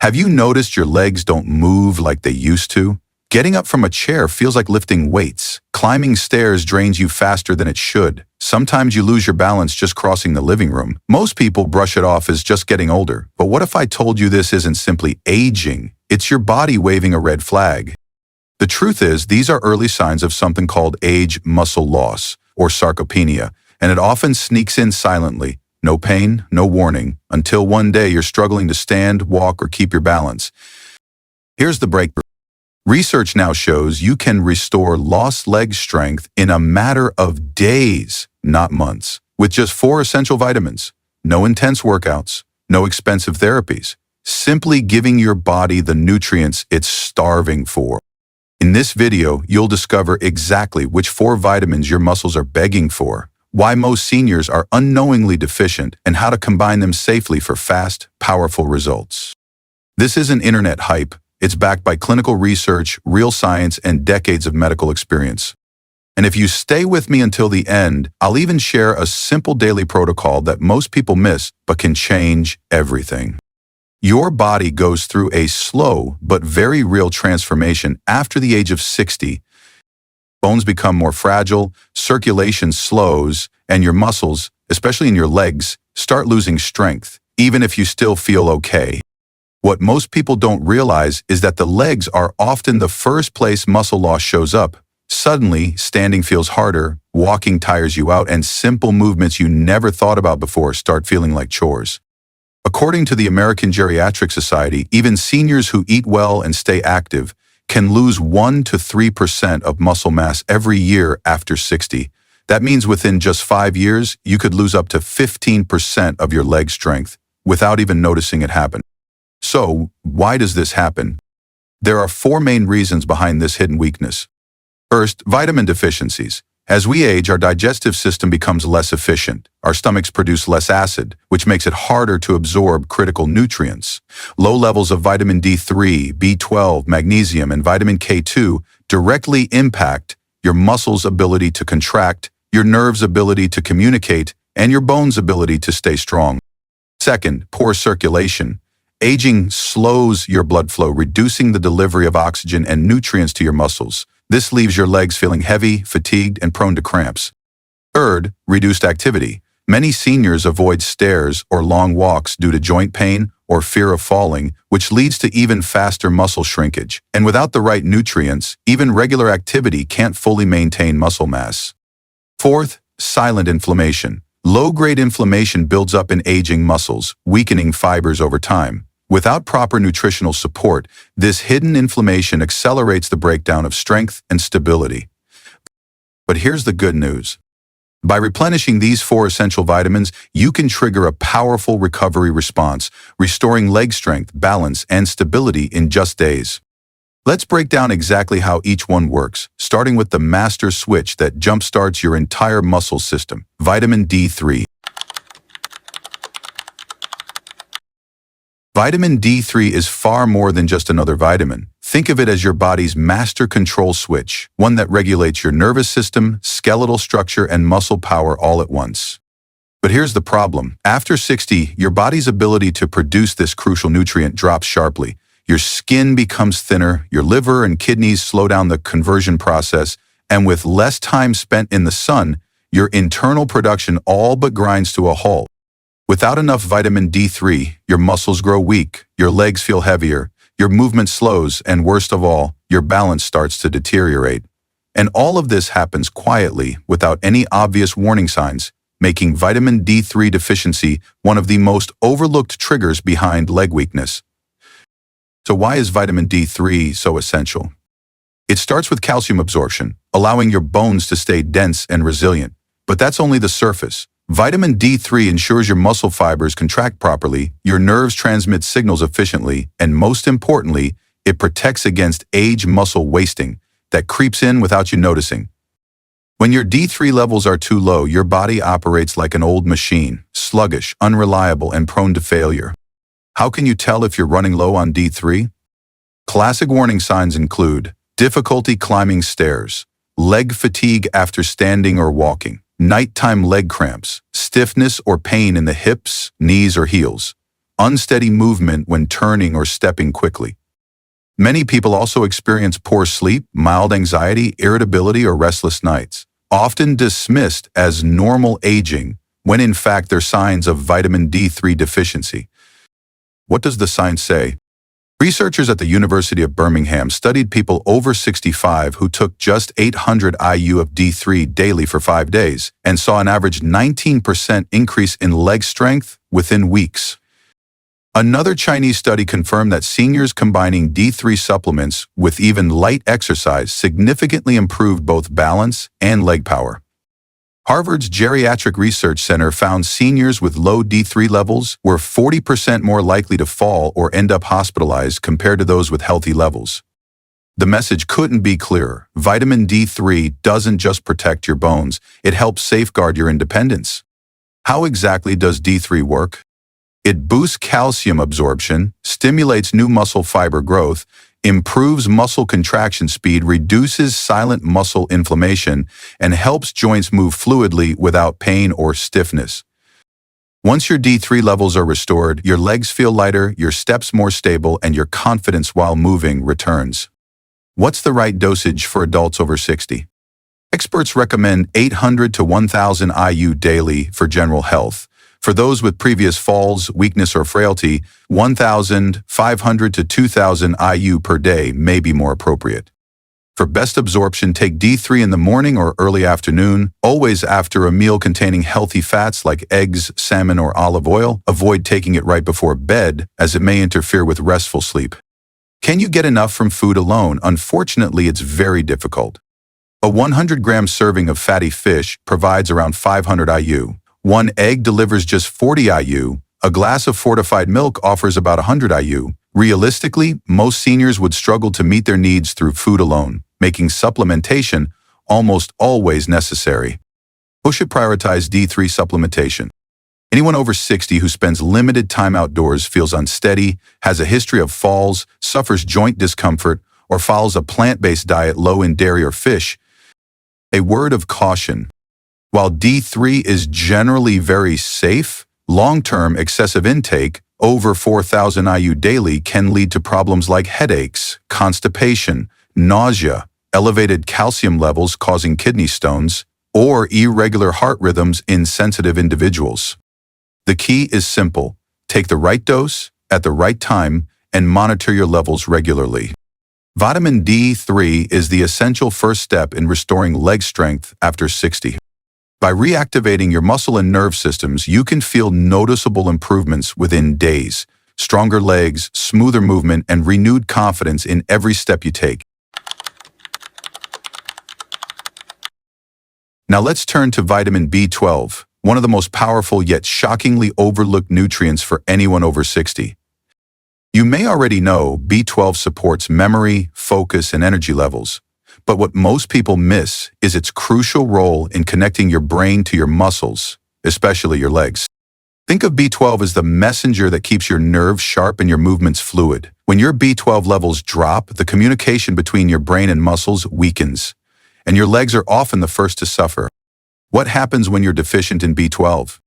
Have you noticed your legs don't move like they used to? Getting up from a chair feels like lifting weights. Climbing stairs drains you faster than it should. Sometimes you lose your balance just crossing the living room. Most people brush it off as just getting older. But what if I told you this isn't simply aging? It's your body waving a red flag. The truth is, these are early signs of something called age muscle loss, or sarcopenia, and it often sneaks in silently. No pain, no warning, until one day you're struggling to stand, walk, or keep your balance. Here's the breakthrough. Research now shows you can restore lost leg strength in a matter of days, not months, with just 4 essential vitamins. No intense workouts, no expensive therapies, simply giving your body the nutrients it's starving for. In this video, you'll discover exactly which 4 vitamins your muscles are begging for, why most seniors are unknowingly deficient, and how to combine them safely for fast, powerful results. This isn't internet hype. It's backed by clinical research, real science, and decades of medical experience. And if you stay with me until the end, I'll even share a simple daily protocol that most people miss but can change everything. Your body goes through a slow but very real transformation after the age of 60. Bones become more fragile, circulation slows, and your muscles, especially in your legs, start losing strength, even if you still feel okay. What most people don't realize is that the legs are often the first place muscle loss shows up. Suddenly, standing feels harder, walking tires you out, and simple movements you never thought about before start feeling like chores. According to the American Geriatric Society, even seniors who eat well and stay active can lose 1 to 3% of muscle mass every year after 60. That means within just 5 years, you could lose up to 15% of your leg strength without even noticing it happen. So, why does this happen? There are 4 main reasons behind this hidden weakness. First, vitamin deficiencies. As we age, our digestive system becomes less efficient. Our stomachs produce less acid, which makes it harder to absorb critical nutrients. Low levels of vitamin D3, B12, magnesium, and vitamin K2 directly impact your muscles' ability to contract, your nerves' ability to communicate, and your bones' ability to stay strong. Second, poor circulation. Aging slows your blood flow, reducing the delivery of oxygen and nutrients to your muscles. This leaves your legs feeling heavy, fatigued, and prone to cramps. Third, reduced activity. Many seniors avoid stairs or long walks due to joint pain or fear of falling, which leads to even faster muscle shrinkage. And without the right nutrients, even regular activity can't fully maintain muscle mass. Fourth, silent inflammation. Low-grade inflammation builds up in aging muscles, weakening fibers over time. Without proper nutritional support, this hidden inflammation accelerates the breakdown of strength and stability. But here's the good news. By replenishing these 4 essential vitamins, you can trigger a powerful recovery response, restoring leg strength, balance, and stability in just days. Let's break down exactly how each one works, starting with the master switch that jumpstarts your entire muscle system, vitamin D3. Vitamin D3 is far more than just another vitamin. Think of it as your body's master control switch, one that regulates your nervous system, skeletal structure, and muscle power all at once. But here's the problem. After 60, your body's ability to produce this crucial nutrient drops sharply. Your skin becomes thinner, your liver and kidneys slow down the conversion process, and with less time spent in the sun, your internal production all but grinds to a halt. Without enough vitamin D3, your muscles grow weak, your legs feel heavier, your movement slows, and worst of all, your balance starts to deteriorate. And all of this happens quietly, without any obvious warning signs, making vitamin D3 deficiency one of the most overlooked triggers behind leg weakness. So why is vitamin D3 so essential? It starts with calcium absorption, allowing your bones to stay dense and resilient. But that's only the surface. Vitamin D3 ensures your muscle fibers contract properly, your nerves transmit signals efficiently, and most importantly, it protects against age muscle wasting that creeps in without you noticing. When your D3 levels are too low, your body operates like an old machine, sluggish, unreliable, and prone to failure. How can you tell if you're running low on D3? Classic warning signs include difficulty climbing stairs, leg fatigue after standing or walking, nighttime leg cramps, stiffness or pain in the hips, knees, or heels, unsteady movement when turning or stepping quickly. Many people also experience poor sleep, mild anxiety, irritability, or restless nights, often dismissed as normal aging, when in fact they're signs of vitamin D3 deficiency. What does the science say? Researchers at the University of Birmingham studied people over 65 who took just 800 IU of D3 daily for 5 days and saw an average 19% increase in leg strength within weeks. Another Chinese study confirmed that seniors combining D3 supplements with even light exercise significantly improved both balance and leg power. Harvard's Geriatric Research Center found seniors with low D3 levels were 40% more likely to fall or end up hospitalized compared to those with healthy levels. The message couldn't be clearer. Vitamin D3 doesn't just protect your bones, it helps safeguard your independence. How exactly does D3 work? It boosts calcium absorption, stimulates new muscle fiber growth, improves muscle contraction speed, reduces silent muscle inflammation, and helps joints move fluidly without pain or stiffness. Once your D3 levels are restored, your legs feel lighter, your steps more stable, and your confidence while moving returns. What's the right dosage for adults over 60? Experts recommend 800 to 1,000 IU daily for general health. For those with previous falls, weakness, or frailty, 1,500 to 2,000 IU per day may be more appropriate. For best absorption, take D3 in the morning or early afternoon, always after a meal containing healthy fats like eggs, salmon, or olive oil. Avoid taking it right before bed, as it may interfere with restful sleep. Can you get enough from food alone? Unfortunately, it's very difficult. A 100-gram serving of fatty fish provides around 500 IU. One egg delivers just 40 IU. A glass of fortified milk offers about 100 IU. Realistically, most seniors would struggle to meet their needs through food alone, making supplementation almost always necessary. Who should prioritize D3 supplementation? Anyone over 60 who spends limited time outdoors, feels unsteady, has a history of falls, suffers joint discomfort, or follows a plant-based diet low in dairy or fish. A word of caution. While D3 is generally very safe, long-term excessive intake, over 4,000 IU daily, can lead to problems like headaches, constipation, nausea, elevated calcium levels causing kidney stones, or irregular heart rhythms in sensitive individuals. The key is simple: take the right dose, at the right time, and monitor your levels regularly. Vitamin D3 is the essential first step in restoring leg strength after 60. By reactivating your muscle and nerve systems, you can feel noticeable improvements within days, stronger legs, smoother movement, and renewed confidence in every step you take. Now let's turn to vitamin B12, one of the most powerful yet shockingly overlooked nutrients for anyone over 60. You may already know B12 supports memory, focus, and energy levels. But what most people miss is its crucial role in connecting your brain to your muscles, especially your legs. Think of B12 as the messenger that keeps your nerves sharp and your movements fluid. When your B12 levels drop, the communication between your brain and muscles weakens, and your legs are often the first to suffer. What happens when you're deficient in B12?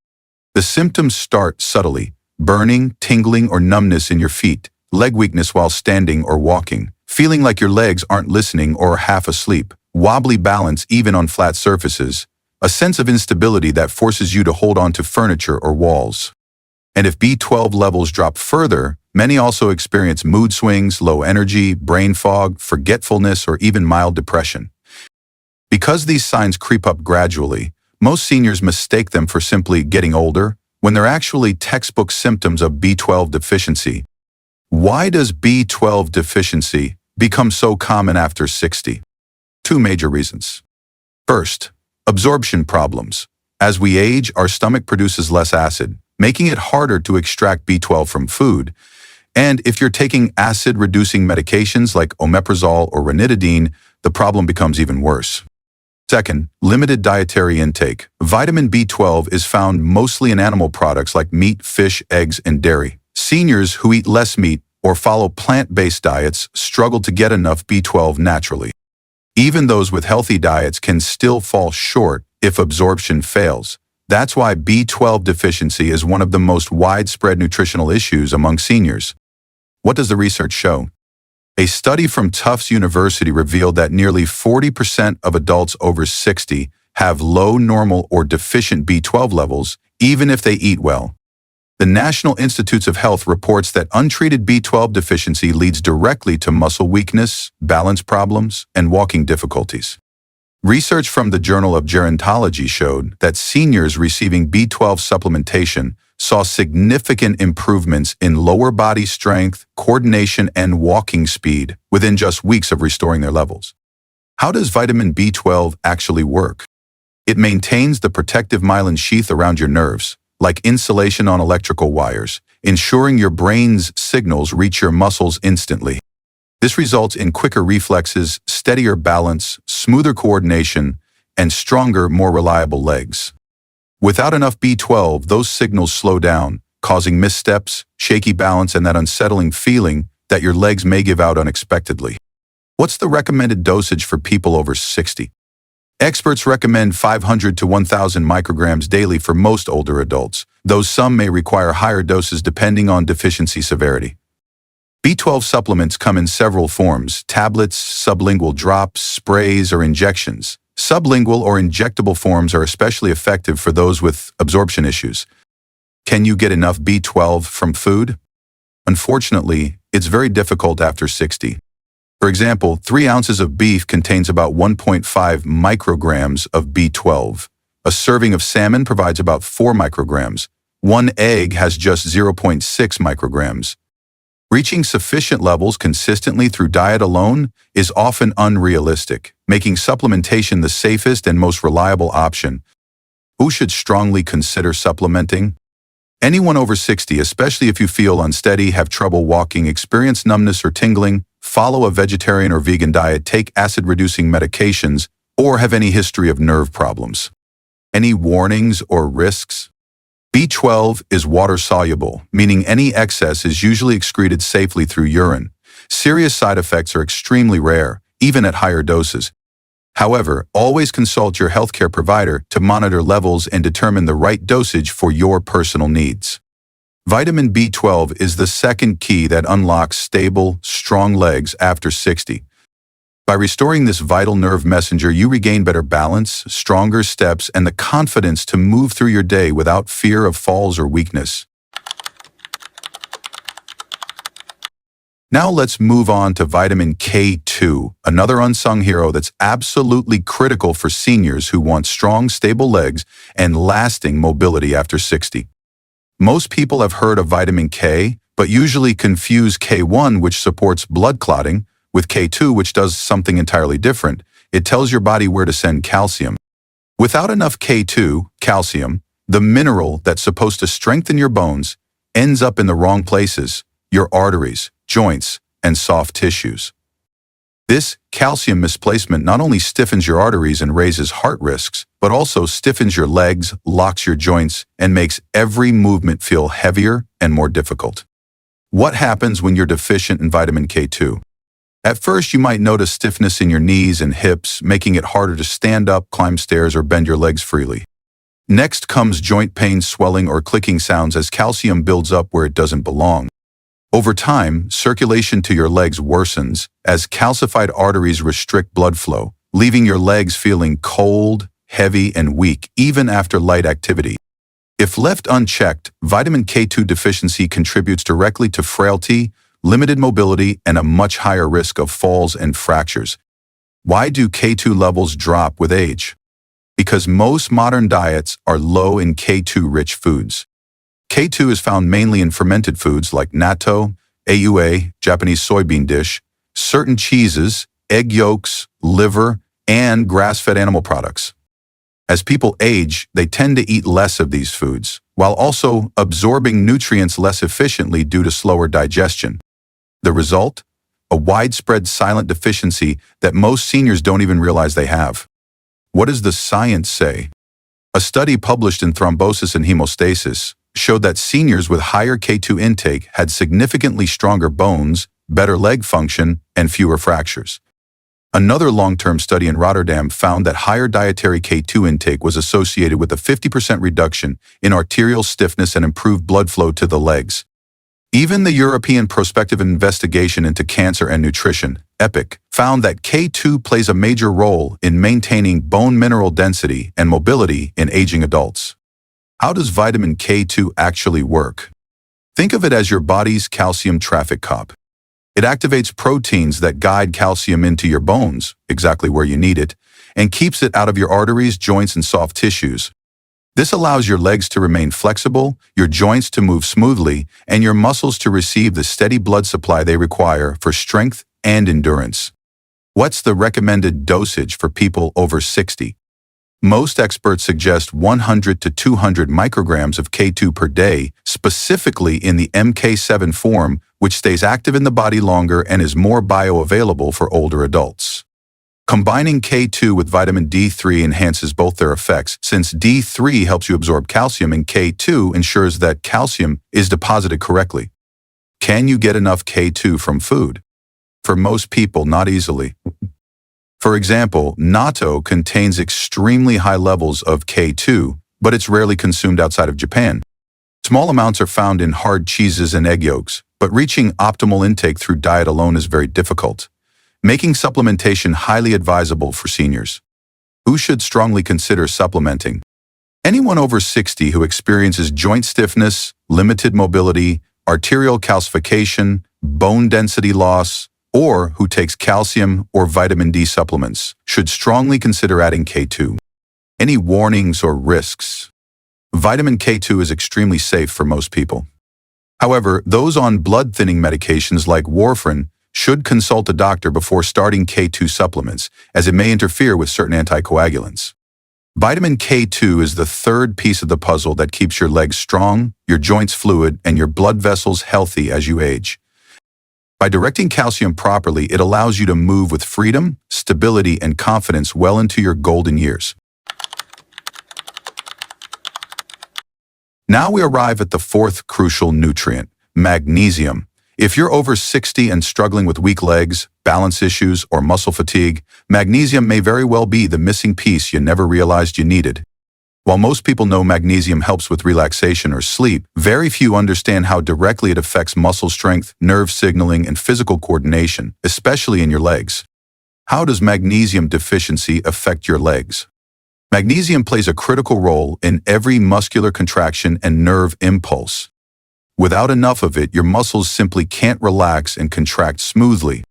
The symptoms start subtly: burning, tingling, or numbness in your feet, leg weakness while standing or walking, feeling like your legs aren't listening or half asleep, wobbly balance even on flat surfaces, a sense of instability that forces you to hold on to furniture or walls. And if B12 levels drop further, many also experience mood swings, low energy, brain fog, forgetfulness, or even mild depression. Because these signs creep up gradually, most seniors mistake them for simply getting older, when they're actually textbook symptoms of B12 deficiency. Why does B12 deficiency become so common after 60? Two major reasons. First, absorption problems. As we age, our stomach produces less acid, making it harder to extract B12 from food. And if you're taking acid-reducing medications like omeprazole or ranitidine, the problem becomes even worse. Second, limited dietary intake. Vitamin B12 is found mostly in animal products like meat, fish, eggs, and dairy. Seniors who eat less meat or follow plant-based diets struggle to get enough B12 naturally. Even those with healthy diets can still fall short if absorption fails, That's why B12 deficiency is one of the most widespread nutritional issues among seniors. What does the research show? A study from Tufts University revealed that nearly 40% of adults over 60 have low, normal, or deficient B12 levels, even if they eat well. The National Institutes of Health reports that untreated B12 deficiency leads directly to muscle weakness, balance problems, and walking difficulties. Research from the Journal of Gerontology showed that seniors receiving B12 supplementation saw significant improvements in lower body strength, coordination, and walking speed within just weeks of restoring their levels. How does vitamin B12 actually work? It maintains the protective myelin sheath around your nerves, like insulation on electrical wires, ensuring your brain's signals reach your muscles instantly. This results in quicker reflexes, steadier balance, smoother coordination, and stronger, more reliable legs. Without enough B12, those signals slow down, causing missteps, shaky balance, and that unsettling feeling that your legs may give out unexpectedly. What's the recommended dosage for people over 60? Experts recommend 500 to 1,000 micrograms daily for most older adults, though some may require higher doses depending on deficiency severity. B12 supplements come in several forms: tablets, sublingual drops, sprays, or injections. Sublingual or injectable forms are especially effective for those with absorption issues. Can you get enough B12 from food? Unfortunately, it's very difficult after 60. For example, 3 ounces of beef contains about 1.5 micrograms of B12. A serving of salmon provides about 4 micrograms. 1 egg has just 0.6 micrograms. Reaching sufficient levels consistently through diet alone is often unrealistic, making supplementation the safest and most reliable option. Who should strongly consider supplementing? Anyone over 60, especially if you feel unsteady, have trouble walking, experience numbness or tingling, follow a vegetarian or vegan diet, take acid-reducing medications, or have any history of nerve problems. Any warnings or risks? B12 is water-soluble, meaning any excess is usually excreted safely through urine. Serious side effects are extremely rare, even at higher doses. However, always consult your healthcare provider to monitor levels and determine the right dosage for your personal needs. Vitamin B12 is the second key that unlocks stable, strong legs after 60. By restoring this vital nerve messenger, you regain better balance, stronger steps, and the confidence to move through your day without fear of falls or weakness. Now let's move on to vitamin K2, another unsung hero that's absolutely critical for seniors who want strong, stable legs and lasting mobility after 60. Most people have heard of vitamin K, but usually confuse K1, which supports blood clotting, with K2, which does something entirely different. It tells your body where to send calcium. Without enough K2, calcium, the mineral that's supposed to strengthen your bones, ends up in the wrong places: your arteries, joints, and soft tissues. This calcium misplacement not only stiffens your arteries and raises heart risks, but also stiffens your legs, locks your joints, and makes every movement feel heavier and more difficult. What happens when you're deficient in vitamin K2? At first, you might notice stiffness in your knees and hips, making it harder to stand up, climb stairs, or bend your legs freely. Next comes joint pain, swelling, or clicking sounds as calcium builds up where it doesn't belong. Over time, circulation to your legs worsens as calcified arteries restrict blood flow, leaving your legs feeling cold, heavy, and weak even after light activity. If left unchecked, vitamin K2 deficiency contributes directly to frailty, limited mobility, and a much higher risk of falls and fractures. Why do K2 levels drop with age? Because most modern diets are low in K2-rich foods. K2 is found mainly in fermented foods like natto, AUA, Japanese soybean dish, certain cheeses, egg yolks, liver, and grass-fed animal products. As people age, they tend to eat less of these foods, while also absorbing nutrients less efficiently due to slower digestion. The result? A widespread silent deficiency that most seniors don't even realize they have. What does the science say? A study published in Thrombosis and Hemostasis showed that seniors with higher K2 intake had significantly stronger bones, better leg function, and fewer fractures. Another long-term study in Rotterdam found that higher dietary K2 intake was associated with a 50% reduction in arterial stiffness and improved blood flow to the legs. Even the European Prospective Investigation into Cancer and Nutrition, EPIC, found that K2 plays a major role in maintaining bone mineral density and mobility in aging adults. How does vitamin K2 actually work? Think of it as your body's calcium traffic cop. It activates proteins that guide calcium into your bones, exactly where you need it, and keeps it out of your arteries, joints, and soft tissues. This allows your legs to remain flexible, your joints to move smoothly, and your muscles to receive the steady blood supply they require for strength and endurance. What's the recommended dosage for people over 60? Most experts suggest 100 to 200 micrograms of K2 per day, specifically in the MK7 form, which stays active in the body longer and is more bioavailable for older adults. Combining K2 with vitamin D3 enhances both their effects, since D3 helps you absorb calcium and K2 ensures that calcium is deposited correctly. Can you get enough K2 from food? For most people, not easily. For example, natto contains extremely high levels of K2, but it's rarely consumed outside of Japan. Small amounts are found in hard cheeses and egg yolks, but reaching optimal intake through diet alone is very difficult, making supplementation highly advisable for seniors. Who should strongly consider supplementing? Anyone over 60 who experiences joint stiffness, limited mobility, arterial calcification, bone density loss, or who takes calcium or vitamin D supplements should strongly consider adding K2. Any warnings or risks? Vitamin K2 is extremely safe for most people. However, those on blood-thinning medications like warfarin should consult a doctor before starting K2 supplements, as it may interfere with certain anticoagulants. Vitamin K2 is the third piece of the puzzle that keeps your legs strong, your joints fluid, and your blood vessels healthy as you age. By directing calcium properly, it allows you to move with freedom, stability, and confidence well into your golden years. Now we arrive at the fourth crucial nutrient, magnesium. If you're over 60 and struggling with weak legs, balance issues, or muscle fatigue, magnesium may very well be the missing piece you never realized you needed. While most people know magnesium helps with relaxation or sleep, very few understand how directly it affects muscle strength, nerve signaling, and physical coordination, especially in your legs. How does magnesium deficiency affect your legs? Magnesium plays a critical role in every muscular contraction and nerve impulse. Without enough of it, your muscles simply can't relax and contract smoothly.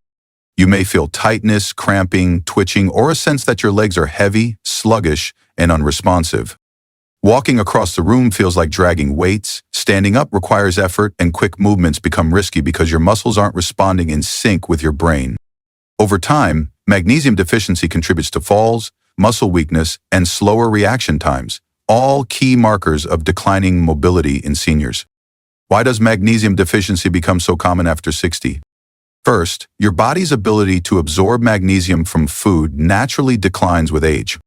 You may feel tightness, cramping, twitching, or a sense that your legs are heavy, sluggish, and unresponsive. Walking across the room feels like dragging weights, standing up requires effort, and quick movements become risky because your muscles aren't responding in sync with your brain. Over time, magnesium deficiency contributes to falls, muscle weakness, and slower reaction times, all key markers of declining mobility in seniors. Why does magnesium deficiency become so common after 60? First, your body's ability to absorb magnesium from food naturally declines with age.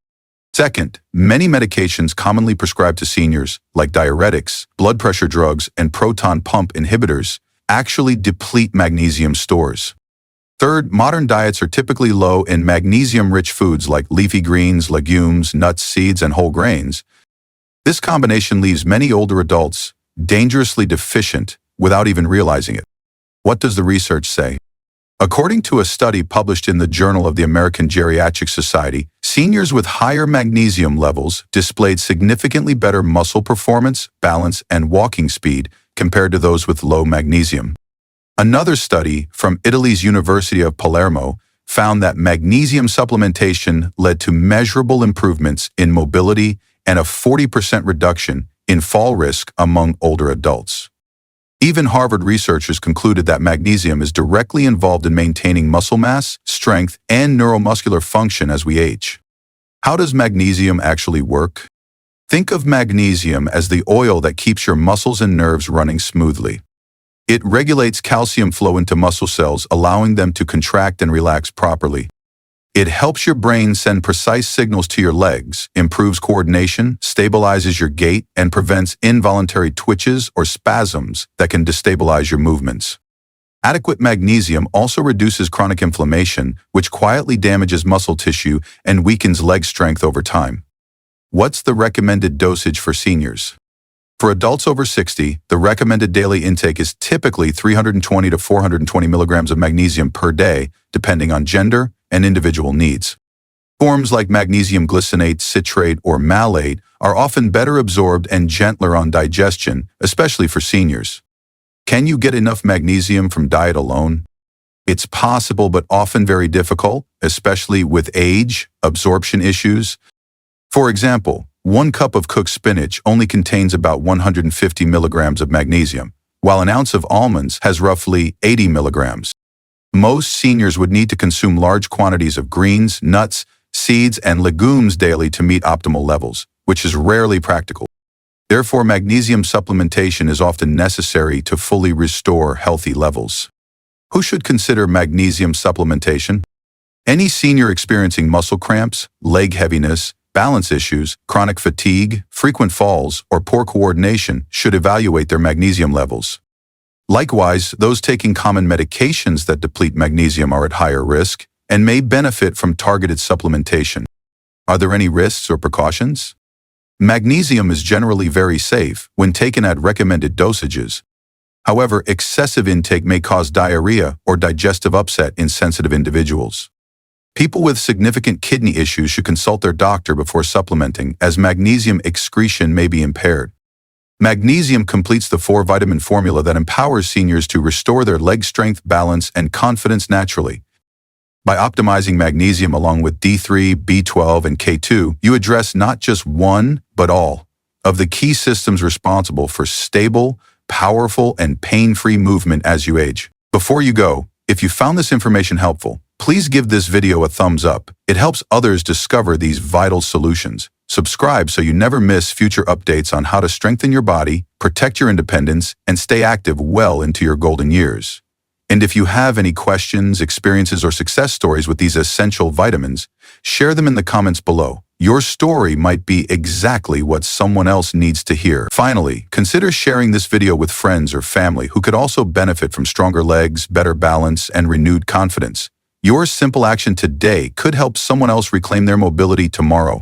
Second, many medications commonly prescribed to seniors, like diuretics, blood pressure drugs, and proton pump inhibitors, actually deplete magnesium stores. Third, modern diets are typically low in magnesium-rich foods like leafy greens, legumes, nuts, seeds, and whole grains. This combination leaves many older adults dangerously deficient without even realizing it. What does the research say? According to a study published in the Journal of the American Geriatric Society, seniors with higher magnesium levels displayed significantly better muscle performance, balance, and walking speed compared to those with low magnesium. Another study from Italy's University of Palermo found that magnesium supplementation led to measurable improvements in mobility and a 40% reduction in fall risk among older adults. Even Harvard researchers concluded that magnesium is directly involved in maintaining muscle mass, strength, and neuromuscular function as we age. How does magnesium actually work? Think of magnesium as the oil that keeps your muscles and nerves running smoothly. It regulates calcium flow into muscle cells, allowing them to contract and relax properly. It helps your brain send precise signals to your legs, improves coordination, stabilizes your gait, and prevents involuntary twitches or spasms that can destabilize your movements. Adequate magnesium also reduces chronic inflammation, which quietly damages muscle tissue and weakens leg strength over time. What's the recommended dosage for seniors? For adults over 60, the recommended daily intake is typically 320 to 420 milligrams of magnesium per day, depending on gender and individual needs. Forms like magnesium glycinate, citrate, or malate are often better absorbed and gentler on digestion, especially for seniors. Can you get enough magnesium from diet alone? It's possible, but often very difficult, especially with age, absorption issues. For example, 1 cup of cooked spinach only contains about 150 milligrams of magnesium, while an ounce of almonds has roughly 80 milligrams. Most seniors would need to consume large quantities of greens, nuts, seeds, and legumes daily to meet optimal levels, which is rarely practical. Therefore, magnesium supplementation is often necessary to fully restore healthy levels. Who should consider magnesium supplementation? Any senior experiencing muscle cramps, leg heaviness, balance issues, chronic fatigue, frequent falls, or poor coordination should evaluate their magnesium levels. Likewise, those taking common medications that deplete magnesium are at higher risk and may benefit from targeted supplementation. Are there any risks or precautions? Magnesium is generally very safe when taken at recommended dosages. However, excessive intake may cause diarrhea or digestive upset in sensitive individuals. People with significant kidney issues should consult their doctor before supplementing, as magnesium excretion may be impaired. Magnesium completes the 4-vitamin formula that empowers seniors to restore their leg strength, balance, and confidence naturally. By optimizing magnesium along with D3, B12, and K2, you address not just one, but all of the key systems responsible for stable, powerful, and pain-free movement as you age. Before you go, if you found this information helpful, please give this video a thumbs up. It helps others discover these vital solutions. Subscribe so you never miss future updates on how to strengthen your body, protect your independence, and stay active well into your golden years. And if you have any questions, experiences, or success stories with these essential vitamins, share them in the comments below. Your story might be exactly what someone else needs to hear. Finally, consider sharing this video with friends or family who could also benefit from stronger legs, better balance, and renewed confidence. Your simple action today could help someone else reclaim their mobility tomorrow.